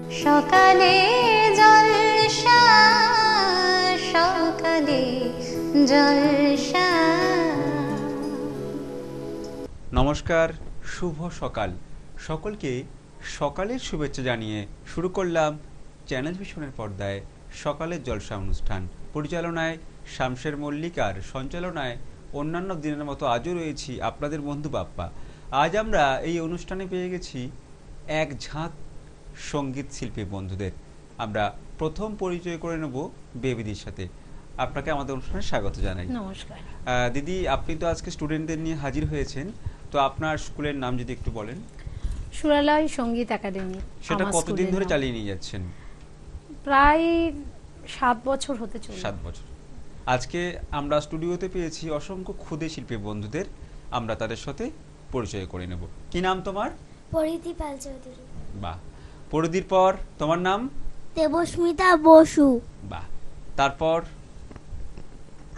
সকালে জলসা, সকালে জলসা। নমস্কার, শুভ সকাল। সকলকে সকালের শুভেচ্ছা জানিয়ে শুরু করলাম চ্যানেল ভিশনের পর্দায় সকালের জলসা অনুষ্ঠান। পরিচালনায় শামশের মল্লিকার, সঞ্চালনায় অন্যান্য দিনের মতো আজও রয়েছি আপনাদের বন্ধু বাপ্পা। আজ আমরা এই অনুষ্ঠানে পেয়ে গেছি এক ঝাঁক সঙ্গীত শিল্পী বন্ধুদের। আমরা প্রথম পরিচয় করে নেব বেবিদির সাথে। আপনাকে আমাদের অনুষ্ঠানে স্বাগত জানাই। নমস্কার দিদি, আপনি তো আজকে স্টুডেন্টদের নিয়ে হাজির হয়েছেন, তো আপনার স্কুলের নাম যদি একটু বলেন। সুরালয় সঙ্গীত একাডেমি। সেটা কতদিন ধরে চালিয়ে নিয়ে যাচ্ছেন? প্রায় 7 বছর হতে চলছে। 7 বছর। আজকে আমরা স্টুডিওতে পেয়েছি অসংখ্য ক্ষুদে শিল্পী বন্ধুদের, আমরা তাদের সাথে পরিচয় করে নেব। কি নাম তোমার? পরিধি পাল চৌধুরী। বাহ। পরিধির পর তোমার নাম? দেবস্মিতা বসু। বাহ। তারপর?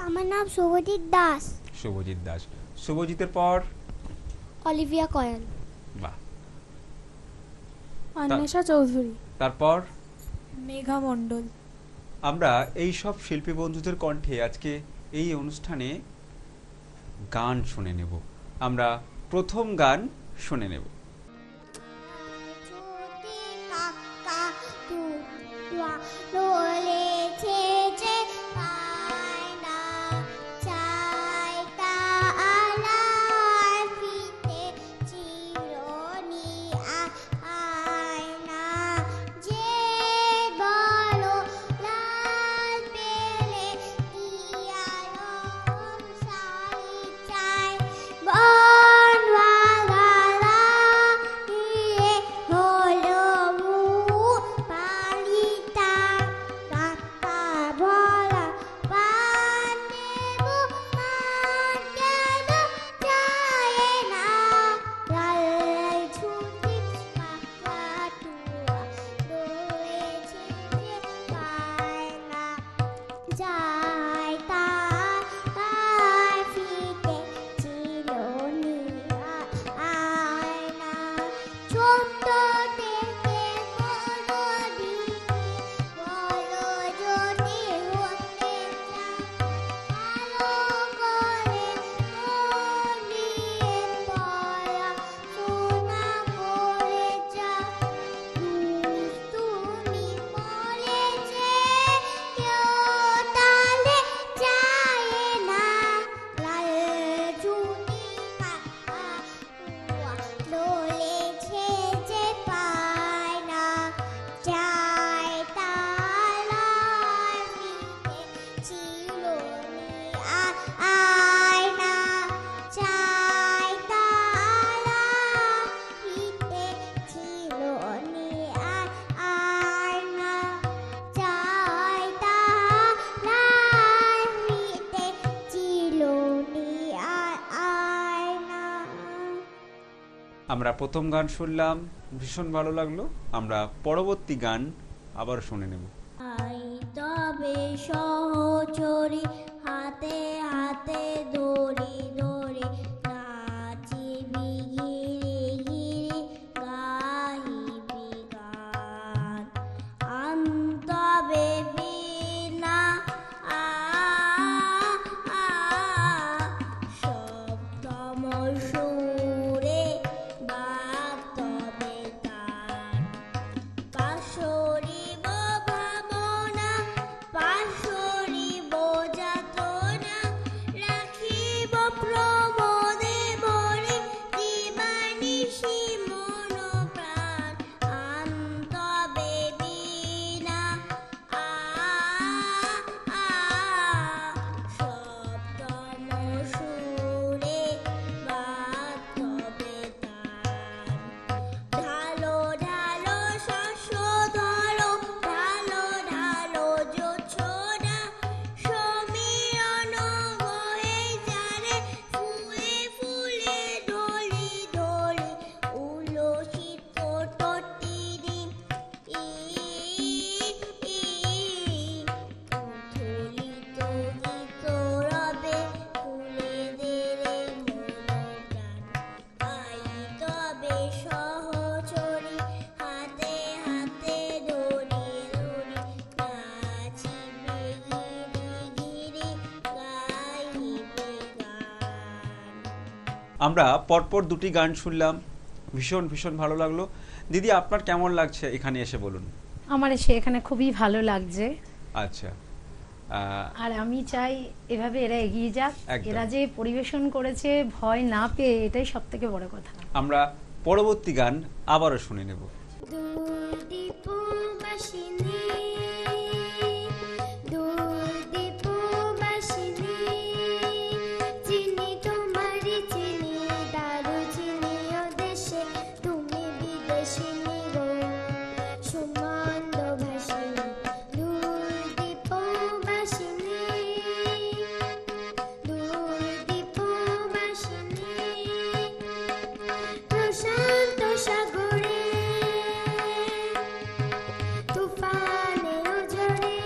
আমার নাম শুভজিৎ দাস। শুভজিৎ দাস। শুভজিতের পর? অলিভিয়া কয়াল। বাহ। অন্বেষা চৌধুরী। তারপর? মেঘা মণ্ডল। আমরা এই সব শিল্পী বন্ধুদের কণ্ঠে আজকে এই অনুষ্ঠানে গান শুনে নেব। আমরা প্রথম গান শুনে নেব। আমরা প্রথম গান শুনলাম, ভীষণ ভালো লাগলো। আমরা পরবর্তী গান আবার শুনে নেব। তবে সহচরি হাতে হাতে দড়ি দড়ি নাচিবি ঘিরে ঘিরে গাহিবি গান আন্তবে বিনা শব্দময় সুরে বাতবে গান পাশরিব ভাবনা পাশরিব যাতনা রাখিব আমরা পরপর দুটি গান শুনলাম, ভীষণ ভীষণ ভালো লাগলো। দিদি, আপনার কেমন লাগছে এখানে এসে বলুন? আমার এসে এখানে খুবই ভালো লাগছে। আচ্ছা, আর আমি চাই এভাবে এরা এগিয়ে যাক। একদম। এরা যে পরিবেশন করেছে ভয় না পেয়ে, এটাই সব থেকে বড় কথা। আমরা পরবর্তী গান আবারও শুনে নেব। দূরদীপবাসিনী, দূরদীপবাসিনী, চিনি তোমারি চিনি, দারুচিনি ও দেশে, তুমি বিদেশিনী গো, সুমন্দ ভাসিনী। দূরদীপবাসিনী, দূরদীপবাসিনী, প্রশান্ত সাগরে, তুফানে ঝড়ে,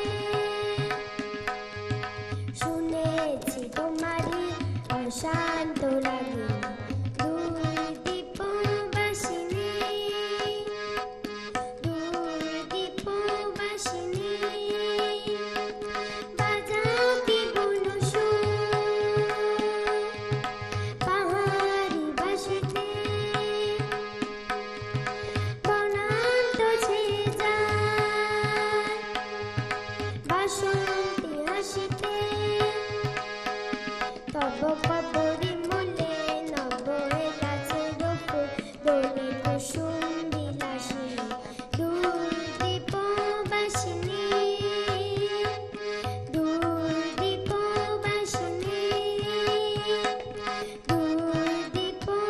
শুনেছি তোমারই অশান্ত লাগে। দূরদীপবাসিনী, দূরদীপবাসিনী, বাজাও কি বলো সুর, পাহাড়ি বাঁশিতে, বনান্ত ছেয়ে যায়, বাসন্তী হাসিতে, তব কবরী মূলে নব গাছের ফুল, দোলে কুসুম বিলাসী। দূরদীপবাসিনী, দূরদীপবাসিনী, দূরদীপবাসিনী।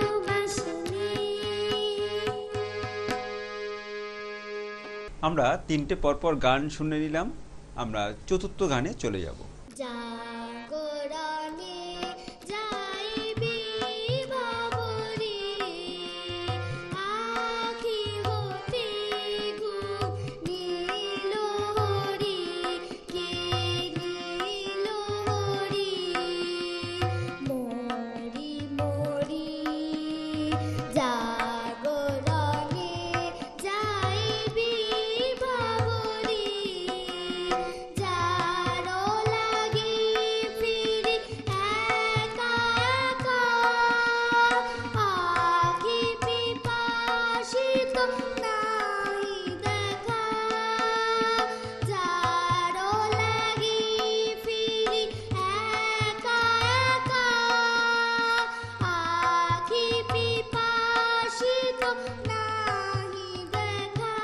আমরা তিনটে পরপর গান শুনে নিলাম, আমরা চতুর্থ গানে চলে যাব। জাগরণে যাইবি বাবরি, আখি হতে ঘুম নীল হরি, কে নীল হরি, মরি মরি। জাগরণে যাইবি বাবরি, যারো লাগি ফিরি একা একা, আখি পিপাসিত নাহি দেখা, যারো লাগি ফিরি একা একা, আখি পিপাসিত নাহি দেখা,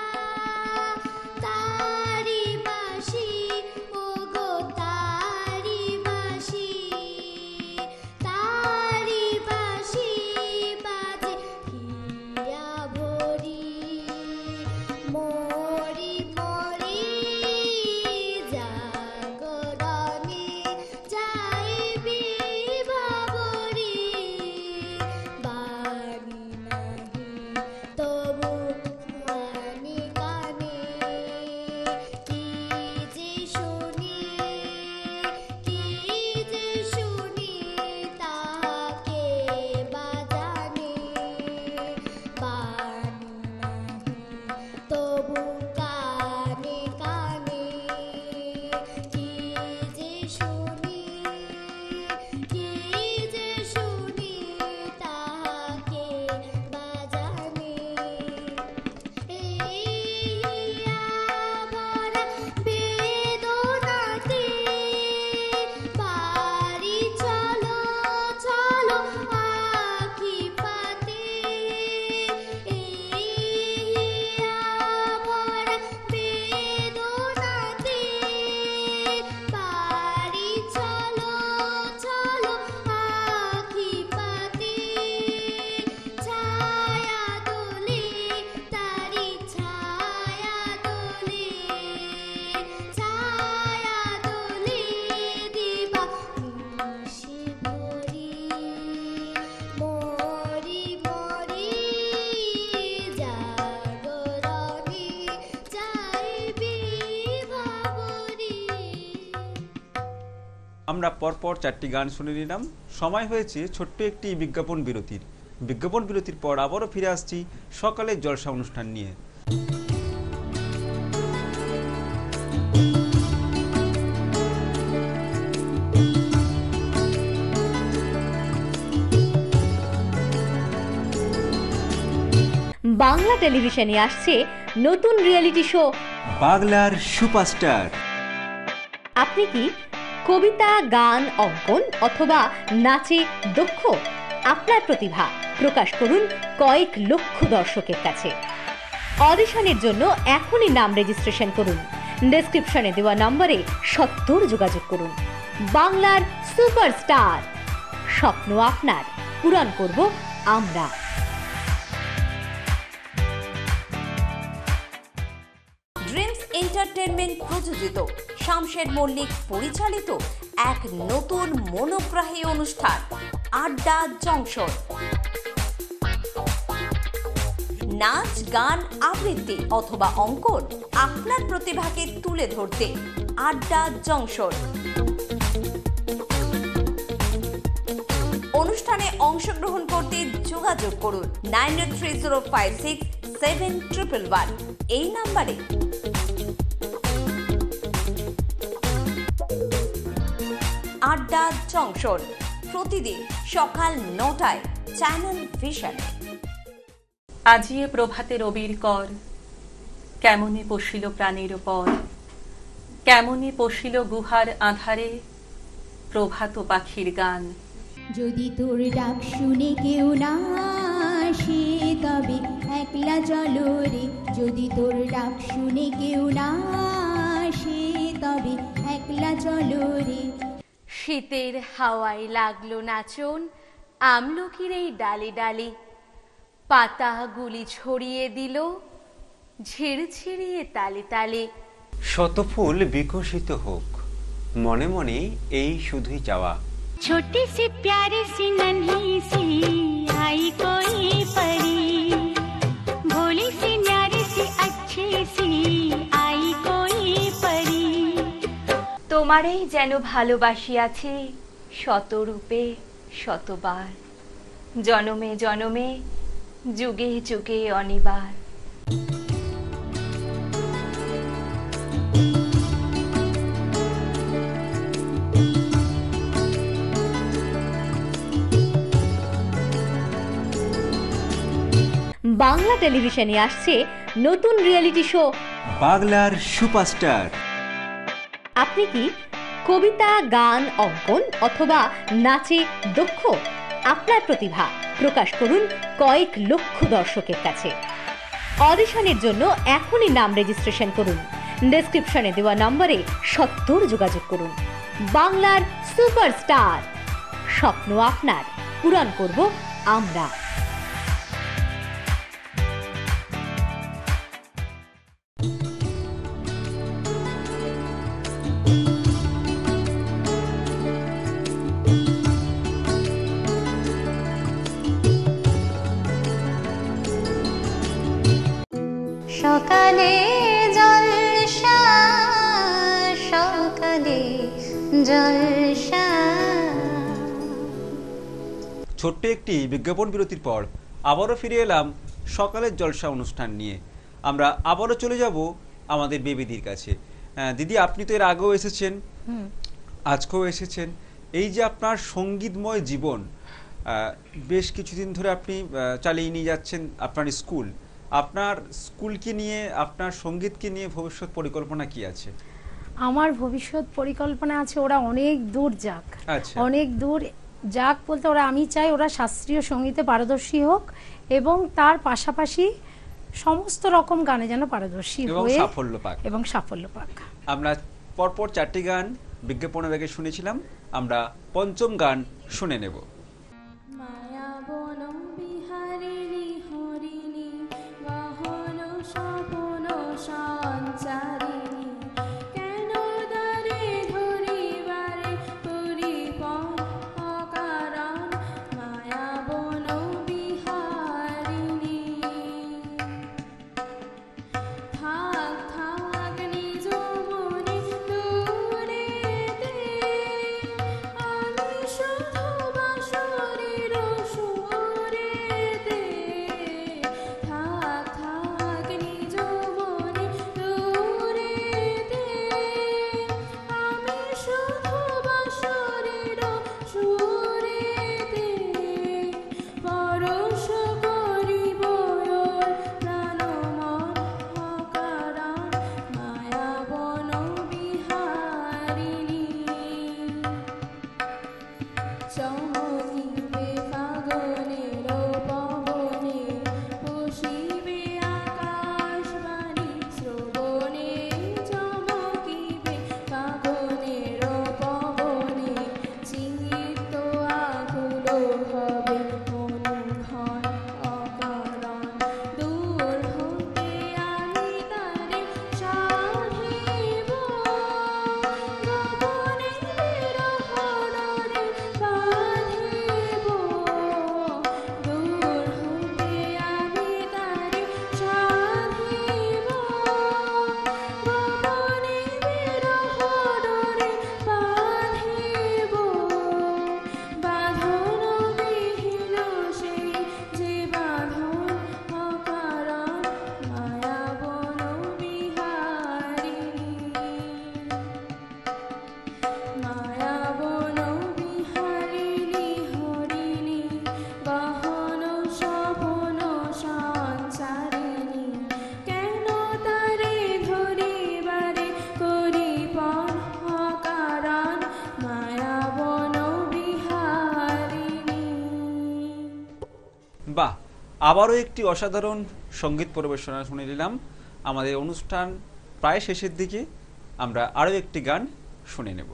তারি বাঁশি ওগো তারি বাঁশি, তারি বাঁশি বাজে হিয়া ভরি, মরি মরি। জাগরণে যাইবি বাবরি, বাণী নাহি তবু হানি কানে, কি যে শুনি, কি যে শুনি, তাহাকে বাজানে, বাণী নাহি তবু কানে কানে, কি যে শুনি, কি যে শুনি, তাহাকে বাজানে। ইয়া ভরা বেদনাতে, বাড়ি চলো চলো আখি পাতে, ইয়া ভরা বেদনাতে, বাড়ি চলো চলো আখি পাতে, ছায়া দোলে তারি ছায়া দোলে, ছায়া দোলে দিবা নিশি ভরি, মরি মরি। জাগরণে যাইবি বাবরি। আমরা পরপর চারটি গান শুনে নিলাম। সময় হয়েছে ছোট্ট একটি বিজ্ঞাপন বিরতির। বিজ্ঞাপন বিরতির পর আবারও ফিরে আসছি সকালের জলসা অনুষ্ঠান নিয়ে। বাংলা টেলিভিশনে আসছে নতুন রিয়েলিটি শো বাংলার সুপারস্টার। আপনি কি কবিতা, গান, অঙ্কন অথবা নাচে দক্ষ? আপনার প্রতিভা প্রকাশ করুন কয়েক লক্ষ দর্শকের কাছে। অডিশনের জন্য এখনই নাম রেজিস্ট্রেশন করুন। ডেসক্রিপশনে দেওয়া নম্বরে সত্তর যোগাযোগ করুন। বাংলার সুপারস্টার, স্বপ্ন আপনার, পূরণ করব আমরা। ড্রিমস এন্টারটেনমেন্ট প্রযোজিত, শামশের মল্লিক পরিচালিত এক নতুন মনোগ্রাহী অনুষ্ঠান আড্ডা জংশন। নাচ, গান, আবৃত্তি অথবা অঙ্কন, আপনার প্রতিভাকে তুলে ধরতে আড্ডা জংশন। অনুষ্ঠানে অংশগ্রহণ করতে যোগাযোগ করুন 9830567111 এই নাম্বারে। আড্ডা জংশন প্রতিদিন সকাল 9টায় চ্যানেল ভিশনে। আজিয়ে প্রভাতে রবির কর, কেমনে পশিল প্রাণের পর, কেমনে পশিল গুহার আধারে প্রভাত পাখির গান। যদি তোর ডাক শুনে কেউ না আসে তবে একলা চলো রে, যদি তোর ডাক শুনে কেউ না আসে তবে একলা চলো রে। শীতের হাওয়ায় লাগলো নাচন আমলকির এই ডালে ডালে, পাতাগুলি ছড়িয়ে দিল ঝিরঝিরিয়ে তালে তালে। শত ফুল বিকশিত হোক, মনে মনে এই শুধুই চাওয়া। छोटी सी प्यारी सी नन्ही सी आई कोई परी, भोली सी न्यारी सी अच्छी सी आई कोई परी। তোমারেই যেন ভালোবাসিয়াছি শতরূপে শতবার, জনমে জনমে যুগে যুগে অনিবার। বাংলা টেলিভিশনে আসছে নতুন রিয়েলিটি শো বাংলার সুপারস্টার। আপনি কি কবিতা, গান, অঙ্কন অথবা নাচে দক্ষ? আপনার প্রতিভা প্রকাশ করুন কয়েক লক্ষ দর্শকের কাছে। অডিশনের জন্য এখনই নাম রেজিস্ট্রেশন করুন। ডেসক্রিপশনে দেওয়া নম্বরে সত্তর যোগাযোগ করুন। বাংলার সুপারস্টার, স্বপ্ন আপনার, পূরণ করব আমরা। সকালে জলসা, সকালে জলসা। ছোট্ট একটি বিজ্ঞাপন বিরতির পর আবারও ফিরে এলাম সকালের জলসা অনুষ্ঠান নিয়ে। আমরা আবারও চলে যাব আমাদের বেবিদির কাছে। দিদি, আপনি তো এর আগেও এসেছেন, আজকেও এসেছেন। এই যে আপনার সঙ্গীতময় জীবন, বেশ কিছুদিন ধরে আপনি চালিয়ে নিয়ে যাচ্ছেন আপনার স্কুল। আপনার স্কুলকে নিয়ে, আপনার সঙ্গীতকে নিয়ে ভবিষ্যৎ পরিকল্পনা কি আছে? আমার ভবিষ্যৎ পরিকল্পনা আছে ওরা অনেক দূর যাক। আচ্ছা। অনেক দূর যাক বলতে ওরা, আমি চাই ওরা শাস্ত্রীয় সঙ্গীতে পারদর্শী হোক এবং তার পাশাপাশি সমস্ত রকম গানে যেন পারদর্শী হয়ে সাফল্য পাক এবং সাফল্য পাক। আমরা পরপর 4টি গান বিজ্ঞাপনের আগে শুনেছিলাম, আমরা পঞ্চম গান শুনে নেব। মায়া বন বিহারিণী হরিণী বাহন স্বপন সঞ্চারিণী, কেন দ্বারে ধরিবারে পরিপন অকারণ। মায়া বন বিহারিণী থাক থাক নিজ মনে দূরেতে, আমি শুধু বাঁশরীর সুরে আবারও একটি অসাধারণ সঙ্গীত পরিবেশনা শুনে নিলাম। আমাদের অনুষ্ঠান প্রায় শেষের দিকে, আমরা আরও একটি গান শুনে নেব।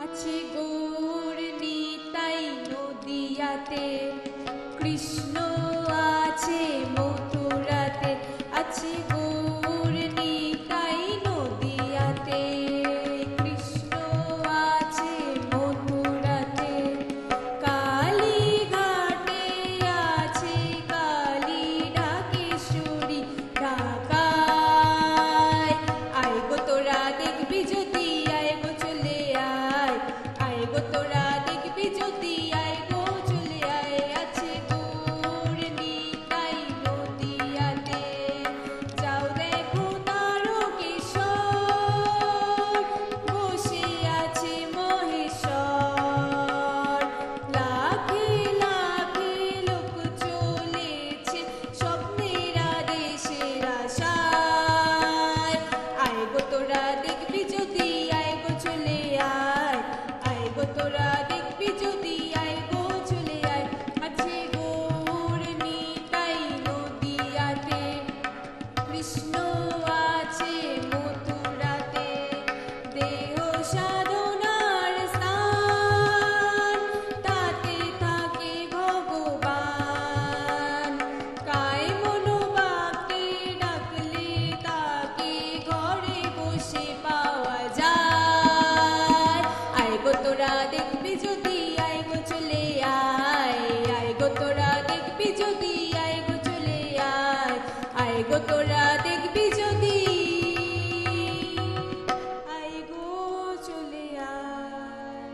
আছে গৌর নিতাই নদিয়াতে, কৃষ্ণ আছে মথুরাতে। আছে গৌর নিতাই নদিয়াতে, কৃষ্ণ আছে মথুরাতে। কালী ঘাটে আছে কালী ঢাকেশ্বরী ঢাকায়। আয় গো তোরা দেখবি যদি, আয় গো চলে আয়। আয় গো তোরা দেখবি যদি, আয় গো চলে আয়। আছে গৌর নিতাই নদিয়াতে, যাও দেখো তারকেশ্বর, বসে আছে মহেশ্বর। লাখে লাখে লোক চলেছে স্বপ্নের আদেশের আশায়। আয় গো তোরা দেখবি যদি, আয় গো চলে আয়। আয় গো তোরা দেখবি যদি, আয় গো চলে আয়। আছে গৌর নিতাই নদিয়াতে, কৃষ্ণ আছে মথুরাতে। দেহ সাধনার স্থান, তাতে থাকে ভগবান। কায় মনোবাক্যে ডাকলে তাকে ঘরে বসে পাওয়া যায়। আয় গো তোরা দেখবি যদি, আয় গো চলে আয়। আয় গো তোরা দেখবি যদি, আয় গো চলে আয়। আয় গো তোরা দেখবি যদি, আয় গো চলে আয়।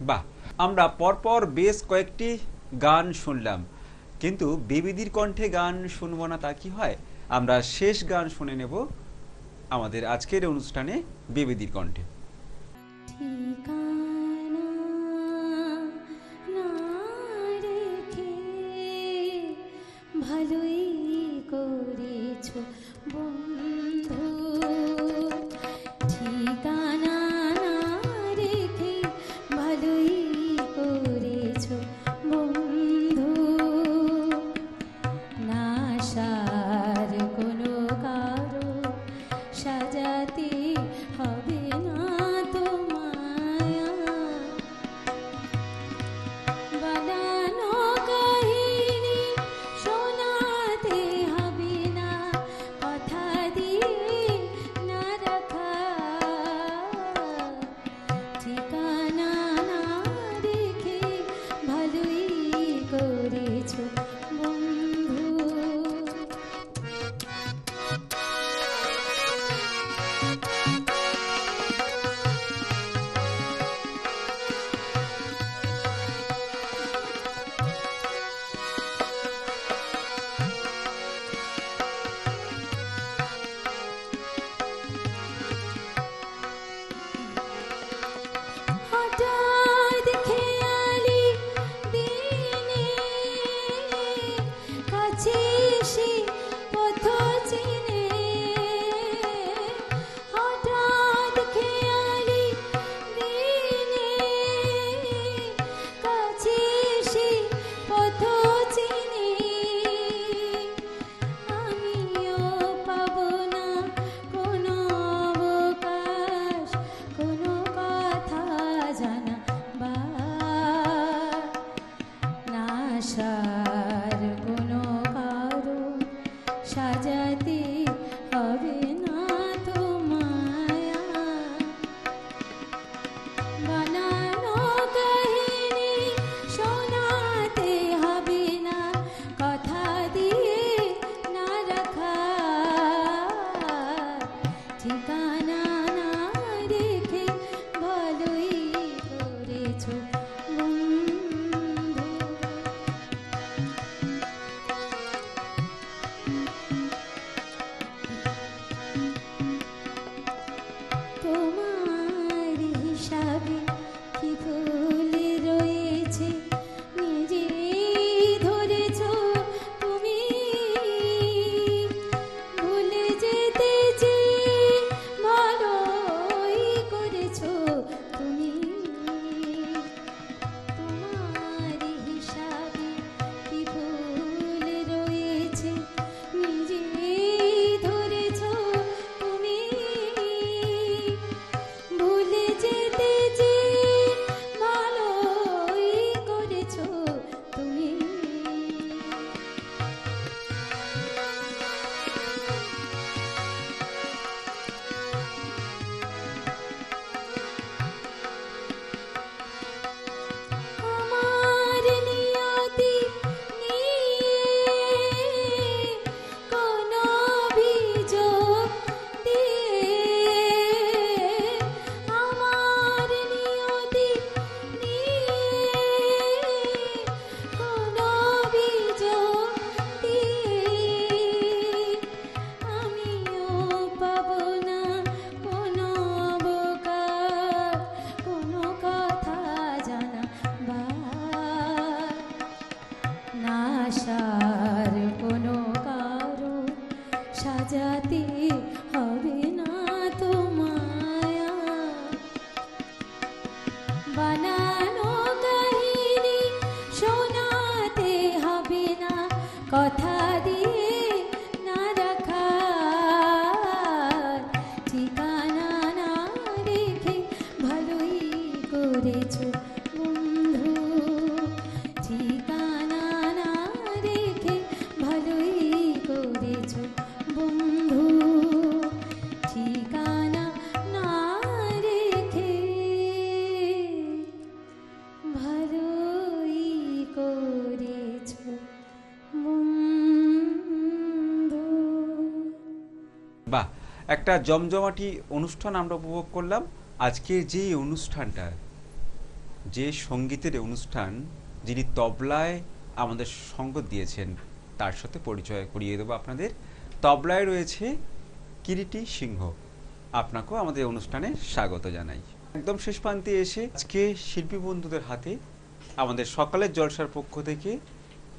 বাহ, আমরা পরপর বেশ কয়েকটি গান শুনলাম, কিন্তু বেবিদির কণ্ঠে গান শুনবো না তা কি হয়? আমরা শেষ গান শুনে নেব আমাদের আজকের অনুষ্ঠানে বেবিদির কণ্ঠে। ঠিকানা না রেখে ভালোই করেছো বন্ধু। ঠিকানা না রেখে ভালোই করেছো বন্ধু। না সার কোনো কারো সাজাতে হবে না তোমায়। বানানো কাহিনী শোনাতে হবে না, কথা দিয়ে না রাখা। ঠিকানা না রেখে ভালোই করেছো বন্ধু। হঠাৎ খেয়ালি দিনে কাছে এসে পথ চিনে। হঠাৎ খেয়ালি দিনে কাছে এসে পথ চিনে। আমিও পাবো না কোনো অবকাশ, কোনো কথা জানাবার। না সার কোনো কারণ সাজাতে হবে না তোমায়। বানানো কাহিনী শোনাতে হবে না, কথা দিয়ে না রাখা। ঠিকানা না রেখে ভালোই করেছো বন্ধু। তোমার হিসাবে কি ভুল রয়েছে নিজেই ধরেছো তুমি। ভুলে যেতে চেয়ে হবে না তো মায়া, বানানো কাহিনী শোনাতে হবে না, কথা দিয়ে না রাখা ঠিকানা না রেখে ভালোই করেছো বন্ধু, ঠিকানা না রেখে ভালোই করেছো বন্ধু, ঠিকানা না রেখে ভালোই করেছো বন্ধু। বাহ, একটা জমজমাটি অনুষ্ঠান আমরা উপভোগ করলাম। আজকের যে অনুষ্ঠানটা, যে সঙ্গীতের অনুষ্ঠান, যিনি তবলায় আমাদের সঙ্গ দিয়েছেন তার সাথে পরিচয় করিয়ে দেবো আপনাদের। তবলায় রয়েছে কিরিটি সিংহ, আপনাকেও আমাদের অনুষ্ঠানে স্বাগত জানাই। একদম শেষ প্রান্তে এসে আজকে শিল্পী বন্ধুদের হাতে আমাদের সকালের জলসার পক্ষ থেকে,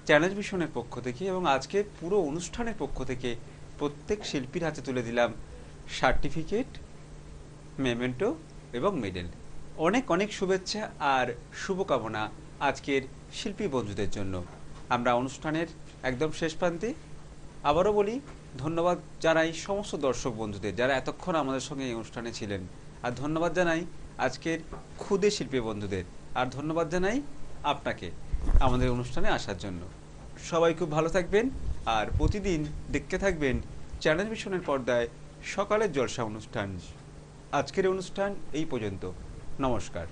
চ্যানেল ভিশনের পক্ষ থেকে এবং আজকে পুরো অনুষ্ঠানের পক্ষ থেকে প্রত্যেক শিল্পীর হাতে তুলে দিলাম সার্টিফিকেট, মেমেন্টো এবং মেডেল। অনেক অনেক শুভেচ্ছা আর শুভকামনা আজকের শিল্পী বন্ধুদের জন্য। আমরা অনুষ্ঠানের একদম শেষ প্রান্তে আবারও বলি, ধন্যবাদ জানাই সমস্ত দর্শক বন্ধুদের যারা এতক্ষণ আমাদের সঙ্গে এই অনুষ্ঠানে ছিলেন, আর ধন্যবাদ জানাই আজকের ক্ষুদে শিল্পী বন্ধুদের, আর ধন্যবাদ জানাই আপনাকে আমাদের অনুষ্ঠানে আসার জন্য। সবাই খুব ভালো থাকবেন আর প্রতিদিন দেখতে থাকবেন চ্যানেল ভিশনের পর্দায় সকালের জলসা অনুষ্ঠান। আজকের অনুষ্ঠান এই পর্যন্ত, নমস্কার।